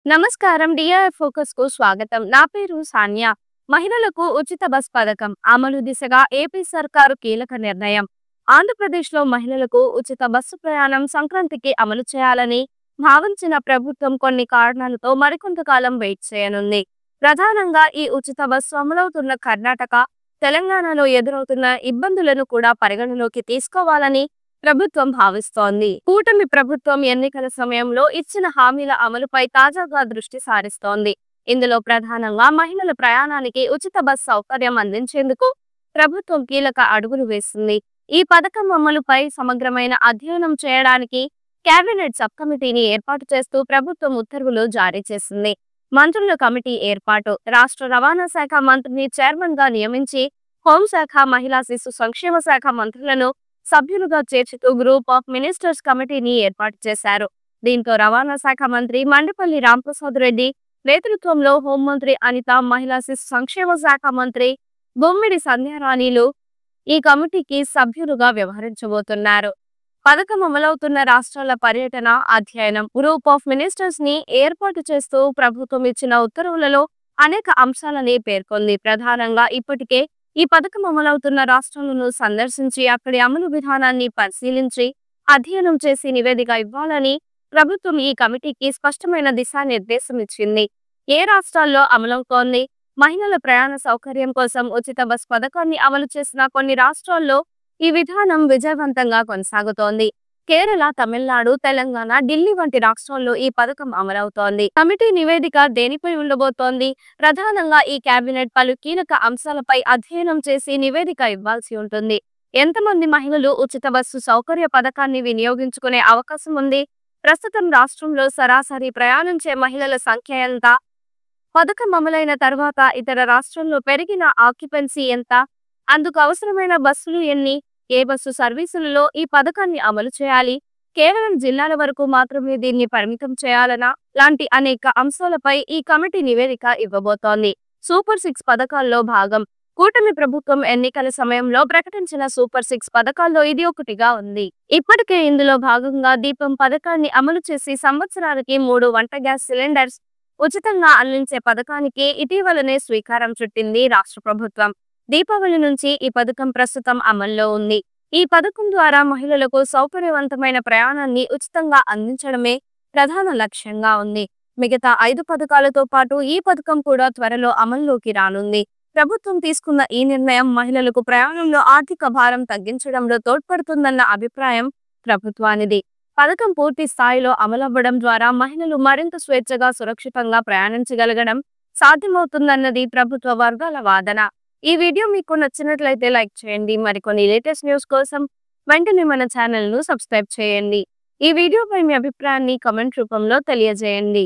నమస్కారం. DR focus కు స్వాగతం. నా పేరు సాన్య. మహిళలకు ఉచిత బస్ పథకం అమలు దిశగా ఏపీ సర్కారు కీలక నిర్ణయం. ఆంధ్రప్రదేశ్లో మహిళలకు ఉచిత బస్సు ప్రయాణం సంక్రాంతికి అమలు చేయాలని భావించిన ప్రభుత్వం కొన్ని కారణాలతో మరికొంతకాలం వెయిట్ చేయనుంది. ప్రధానంగా ఈ ఉచిత బస్సు అమలవుతున్న కర్ణాటక, తెలంగాణలో ఎదురవుతున్న ఇబ్బందులను కూడా పరిగణలోకి తీసుకోవాలని ప్రభుత్వం భావిస్తోంది. కూటమి ప్రభుత్వం ఎన్నికల సమయంలో ఇచ్చిన హామీల అమలుపై తాజాగా దృష్టి సారిస్తోంది. ఇందులో ప్రధానంగా మహిళల ప్రయాణానికి ఉచిత బస్ సౌకర్యం అందించేందుకు ప్రభుత్వం కీలక అడుగులు వేసింది. ఈ పథకం అమలుపై సమగ్రమైన అధ్యయనం చేయడానికి కేబినెట్ సబ్ కమిటీని ఏర్పాటు చేస్తూ ప్రభుత్వం ఉత్తర్వులు జారీ చేసింది. మంత్రుల కమిటీ ఏర్పాటు, రాష్ట్ర రవాణా శాఖ మంత్రిని చైర్మన్ గా నియమించి హోంశాఖ, మహిళా శిశు సంక్షేమ శాఖ మంత్రులను సభ్యులుగా చేర్చుతూ గ్రూప్ ఆఫ్ మినిస్టర్స్ కమిటీని ఏర్పాటు చేశారు. దీంతో రవాణా శాఖ మంత్రి మండిపల్లి రాంప్రసాద్ రెడ్డి నేతృత్వంలో హోంమంత్రి అనిత, మహిళా శిశు సంక్షేమ శాఖ మంత్రి బొమ్మిడి సంధ్యారాణిలు ఈ కమిటీకి సభ్యులుగా వ్యవహరించబోతున్నారు. పథకం అమలవుతున్న రాష్ట్రాల పర్యటన, అధ్యయనం, గ్రూప్ ఆఫ్ మినిస్టర్స్ ని ఏర్పాటు చేస్తూ ప్రభుత్వం ఇచ్చిన ఉత్తర్వులలో అనేక అంశాలని పేర్కొంది. ప్రధానంగా ఇప్పటికే ఈ పథకం అమలవుతున్న రాష్ట్రాలను సందర్శించి అక్కడి అమలు విధానాన్ని పరిశీలించి అధ్యయనం చేసి నివేదిక ఇవ్వాలని ప్రభుత్వం ఈ కమిటీకి స్పష్టమైన దిశానిర్దేశం ఇచ్చింది. ఏ రాష్ట్రాల్లో అమలవుతోంది? మహిళల ప్రయాణ సౌకర్యం కోసం ఉచిత బస్ పథకాన్ని అమలు చేసిన కొన్ని రాష్ట్రాల్లో ఈ విధానం విజయవంతంగా కొనసాగుతోంది. కేరళ, తమిళనాడు, తెలంగాణ, ఢిల్లీ వంటి రాష్ట్రాల్లో ఈ పథకం అమలవుతోంది. కమిటీ నివేదిక దేనిపై ఉండబోతోంది? ప్రధానంగా ఈ కేబినెట్ పలు కీలక అంశాలపై అధ్యయనం చేసి నివేదిక ఇవ్వాల్సి ఉంటుంది. ఎంతమంది మహిళలు ఉచిత బస్సు సౌకర్య పథకాన్ని వినియోగించుకునే అవకాశం ఉంది? ప్రస్తుతం రాష్ట్రంలో సరాసరి ప్రయాణించే మహిళల సంఖ్య ఎంత? పథకం అమలైన తర్వాత ఇతర రాష్ట్రాల్లో పెరిగిన ఆక్యుపెన్సీ ఎంత? అందుకు అవసరమైన బస్సులు ఎన్ని? ఏ బస్సు సర్వీసులలో ఈ పథకాన్ని అమలు చేయాలి? కేవలం జిల్లాల వరకు మాత్రమే దీన్ని పరిమితం చేయాలనా? లాంటి అనేక అంశాలపై ఈ కమిటీ నివేదిక ఇవ్వబోతోంది. సూపర్ 6 పథకాల్లో భాగం. కూటమి ప్రభుత్వం ఎన్నికల సమయంలో ప్రకటించిన సూపర్ 6 పథకాల్లో ఇది ఒకటిగా ఉంది. ఇప్పటికే ఇందులో భాగంగా దీపం పథకాన్ని అమలు చేసి సంవత్సరానికి 3 వంట గ్యాస్ సిలిండర్స్ ఉచితంగా అందించే పథకానికి ఇటీవలనే శ్రీకారం చుట్టింది రాష్ట్ర ప్రభుత్వం. దీపావళి నుంచి ఈ పథకం ప్రస్తుతం అమల్లో ఉంది. ఈ పథకం ద్వారా మహిళలకు సౌకర్యవంతమైన ప్రయాణాన్ని ఉచితంగా అందించడమే ప్రధాన లక్ష్యంగా ఉంది. మిగతా 5 పథకాలతో పాటు ఈ పథకం కూడా త్వరలో అమల్లోకి రానుంది. ప్రభుత్వం తీసుకున్న ఈ నిర్ణయం మహిళలకు ప్రయాణంలో ఆర్థిక భారం తగ్గించడంలో తోడ్పడుతుందన్న అభిప్రాయం ప్రభుత్వానిది. పథకం పూర్తి స్థాయిలో అమలవ్వడం ద్వారా మహిళలు మరింత స్వేచ్ఛగా, సురక్షితంగా ప్రయాణించగలగడం సాధ్యమవుతుందన్నది ప్రభుత్వ వర్గాల వాదన. ఈ వీడియో మీకు నచ్చినట్లయితే లైక్ చేయండి. మరికొన్ని లేటెస్ట్ న్యూస్ కోసం వెంటనే మన ఛానల్ ను సబ్స్క్రైబ్ చేయండి. ఈ వీడియోపై మీ అభిప్రాయాన్ని కామెంట్ రూపంలో తెలియజేయండి.